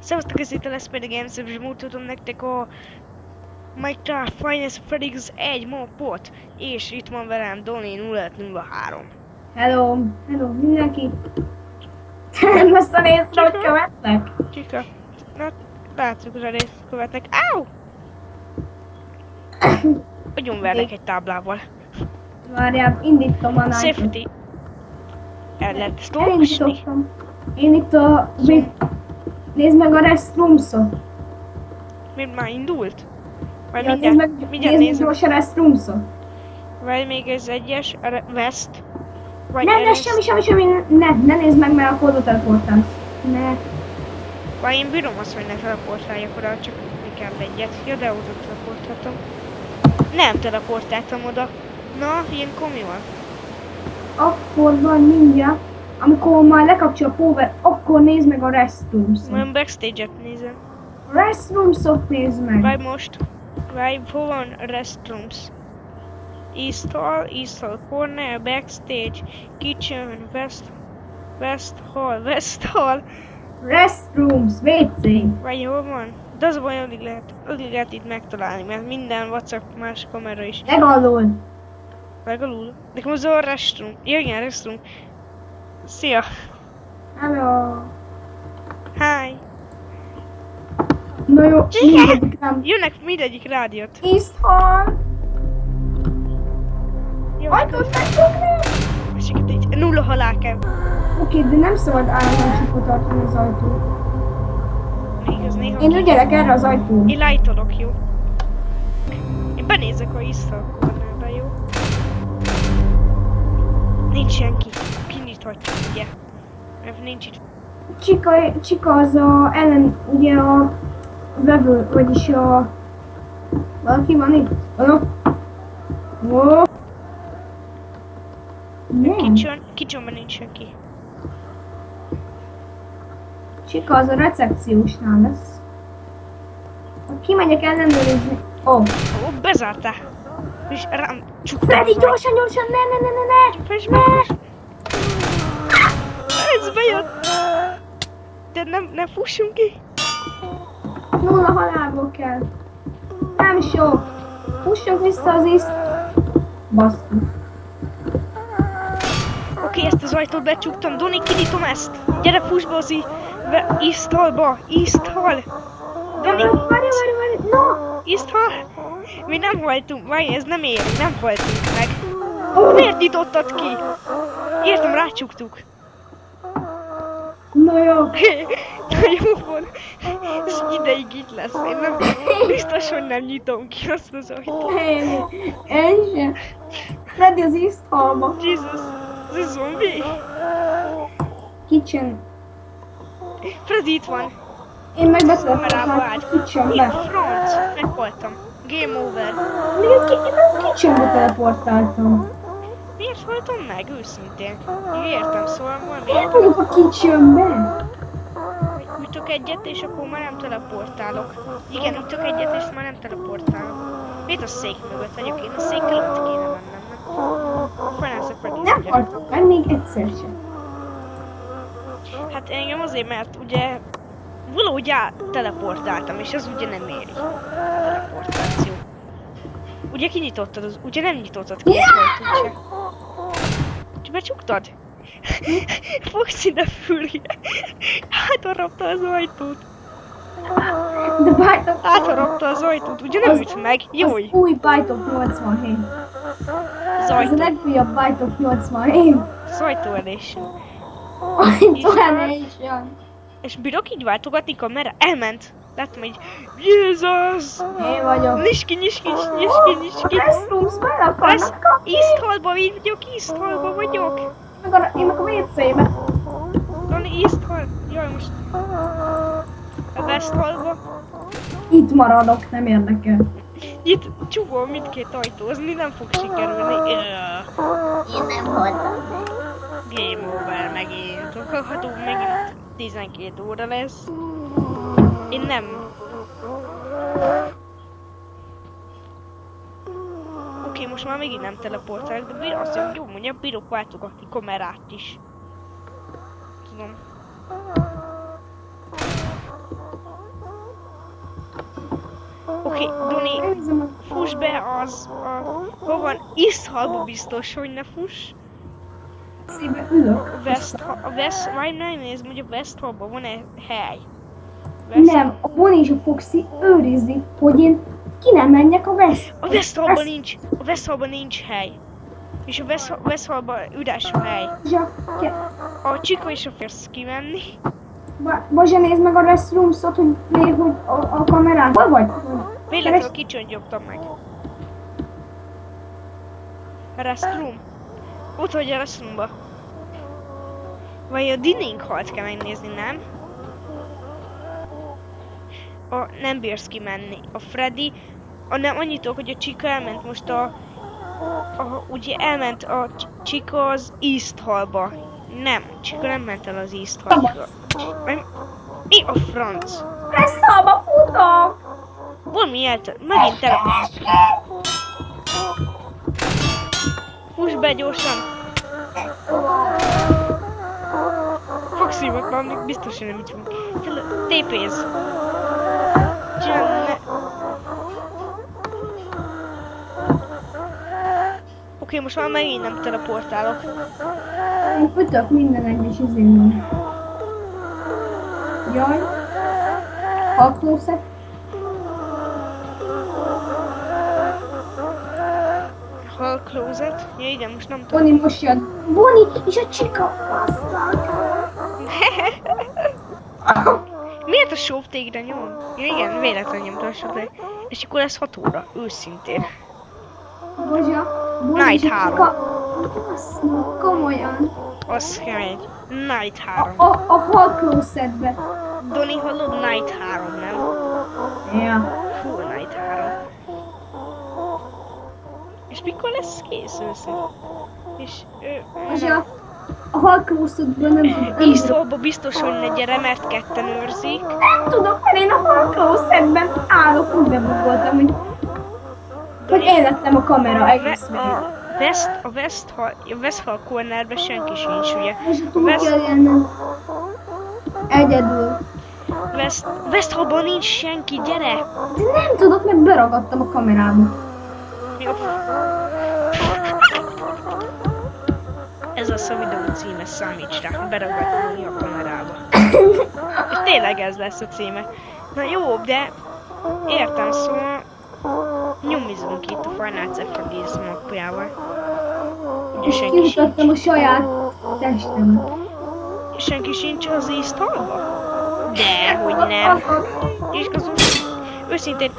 Szevasztok, ez itt a Let's Play the Games, és mutatom nektek a Minecraft Finance Felix 1 mapot, és itt van velem Doni 0503. Hello! Hello mindenki! Most a részre, hogy követnek? Csika, na látjuk, hogy a részt követnek. Áú! Agyonvernek egy táblával. Várjál, indítom a night-ot. Safety. El lehet stolkosni. Elindítottam. Én itt a... Nézd meg a restrooms-ot. Miért már indult? Majd Ja, mindjárt nézd nézem. most a restrooms-ot. Vagy még ez egyes, West. Vagy Ne, Eris. semmi, ne nézd meg, mert a kódot teleportálsz. Ne. Vagy én bírom azt, hogy ne teleportáljak oda, csak mi kell egyet. Ja, de oda teleportáltam. Nem teleportáltam oda. Na, ilyenkor mi van? Akkor van mindjárt. Amikor már lekapcsol a power, akkor nézd meg a restrooms-ot. Olyan backstage-et nézem. Restrooms-ot nézd meg. Vagy most. Vagy hol van restrooms? East Hall, corner, backstage, kitchen, West Hall. Restrooms, WC. Vagy hol van? De az a baj, alig lehet itt megtalálni, mert minden WhatsApp más kamera is. Legalul. Legalul. Nekem az a restroom. Ja, igen, restroom. Szia! Hello. Hi! Na jó, Csike! mindegyik nem. Jönnek mindegyik rádiót. East Hall. Jó, Ajtót megfogni. sikerült így. Nulla halál kell. Oké, de nem szabad állandóan csukva tartani az ajtót. Még ez néha. Én ügyelek erre az ajtót. Én lájtolok, jó? Én benézek a Isztal-kornerbe, jó? Nincs senki. Kinyithatjuk, ugye? Mert nincs itt. Csika az a ellen, ugye a vevő, vagyis a... Valaki van itt? Halló? Ó. Nem. Kitchenben nincs senki. Csika az a recepciósnál lesz. Kimegyek ellenőrizni. Ó. Ó, bezártál. És rám csuktam. Freddy, gyorsan, ne! Fesd meg! Ez bejött! De nem fussunk ki! Nulla halálból kell. Nem sok. Fussunk vissza az iszt. Basztuk. Oké, ezt az ajtót becsuktam. Doni, kinyitom ezt! Gyere, fuss be az East Hallba! East Hall! Doni! Várj, no! East Hall! Mi nem voltunk, várj, ez nem ér, nem voltunk meg. Miért nyitottad ki? Értem, rácsuktuk. Na jó. Na jó van. Ez ideig itt lesz. Én nem biztos, hogy nem nyitom ki azt az ajtót. Én sem. Freddy az East Hallba. Jesus, ez a zombi. Kitchen. Freddy itt van. Én meg Kamerába betelefonáltam állt. a kitchenbe. Franc, meghaltam. Game over. Én a kitchenbe teleportáltam. Miért haltam meg, őszintén? Értem, szóval Miért valami. vagyok a kitchenbe? Ütök egyet, és akkor már nem teleportálok. Igen, ütök egyet, és már nem teleportálok. Miért a szék mögött vagyok? Én a székkel ott kéne mennem, nem? Felnászok meg. Nem haltam meg még egyszer sem. Hát engem azért, mert ugye valahogy teleportáltam, és az ugye nem éri. A teleportáció. Ugye kinyitottad az... Ugye nem nyitottad ki az ajtót se. Csak becsuktad? Fogsz ide fülre. Átharapta az ajtót. De Byte of... Átharapta az ajtót. Ugye nem üt meg? Jój! Az új Byte of 87. Az Ez a ajtó. legújabb Byte of 87. Az ajtóelés. Ajtóelation. És bírok így váltogatni kamera? Elment. Láttam, hogy Jézus! Én vagyok. Niski. A restrooms be akarnak kapni. East Hallba vagyok, East Hallba vagyok. Én meg a WC-be. Doni, East Hall. Jaj, most. A West Hallba. Itt maradok, nem érdekel. Itt csukol mindkét ajtózni, nem fog sikerülni. Én nem voltam. Game over megint. Akarhatunk megint 12 óra lesz. Én nem. Oké, most már megint nem teleportálok, de azt jó mondja, bírok váltogatni kamerát is. Tudom. Oké, Doni, Elnézem fuss be hol van? Iszhalba biztos, hogy ne fuss. szébe ülök. Várj, megnézem, hogy a West Hallban van-e hely. Nem, a Bonnie és a Foxy őrizi, hogy én ki nem menjek a West. A West Hallban nincs, a West Hallban nincs hely. És a West Hallban üres a hely. A Csika és a férsz kimenni. Bazsa, nézd meg a restrooms-ot, hogy nézd, hogy a kamerán. Hol vagy? Véletlenül kicsöngyogtam meg. A restroom. Ott vagy a restroomba. Vagy a Dining Hallt kell megnézni, nem? Nem bírsz kimenni. A Freddy, nem annyit tudok, hogy a Csika elment most ugye elment a Csika az East Hallba. Nem, Csika nem ment el az East Hallba. Mi a franc? West Hallba futok! Valami megint teleport. Fuss be gyorsan! Foxy-mak van, még biztosan nem így van. Tépéz! Oké, most már megint nem teleportálok. Én ütök minden egyes izémben. Jaj. Halklószet. Hall closet? Ja igen, most nem tudom. Bonnie most jön. Bonnie és a Csika. Miért a sóvtégre nyom? Ja igen, véletlenül nyomta a sóvtégre. És akkor lesz 6 óra, őszintén. Bazsa. Bonnie és a Night Csika. Basszus, komolyan. Az kemény. Night 3. A halklószetbe. Doni, hallod? Night 3, nem? Ja. Full Night 3. És mikor lesz kész őszintén? És Bazsa. A halklószetben nem tudom. Iszolba biztos, hogy ne gyere, mert ketten őrzik. Nem tudok, mert én a halklószetben állok, úgy bebugoltam, hogy én lettem a kamera egész végig. A West Hall Cornerben senki sincs, ugye? És túl kell jönnöm. Egyedül. West Hallban nincs senki, gyere! De nem tudok, mert beragadtam a kamerába. Mi a Ez az a videó címe, számíts rá, beragadni a kamerába. És tényleg ez lesz a címe. Na jó, de értem, szóval nyomizunk itt a Final Fantasy mapjával. Ugye És senki sincs. kimutattam a saját testemet. Senki sincs az East Hallba? De, hogy nem. És azon őszintén...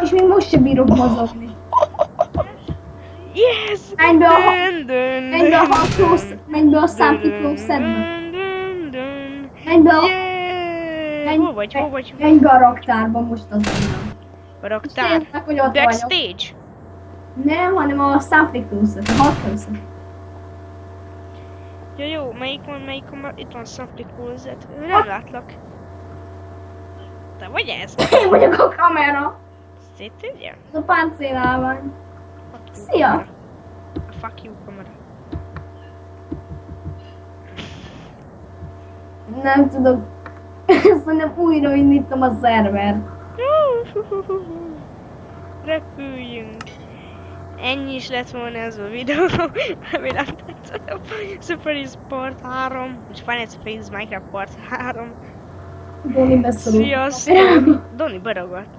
És még most sem bírok mozogni. Yes! Menj be a menj be a számítószedbe. Menj be a... Yeah! Hol vagy? Menj be a raktárba most azonnal. A raktár? Tényleg, hogy ott vagyok. Backstage? Nem, hanem a számítószed, a halklószed. Ja, jó, melyik van? Itt van Szaplikózet. Nem látlak. Te vagy ez? Én vagyok a kamera. Széttűrjem? Ez a páncélálvány. Szia! Fuck you, kamera. Nem tudok. Szerintem újra indítom a szervert. Repüljünk. Ennyi is lett volna ez a videó. Remélem tetszett a Super Sport 3 és Final Fantasy Minecraft Part 3. Doni beszorult. Sziasztok! Doni beragadt.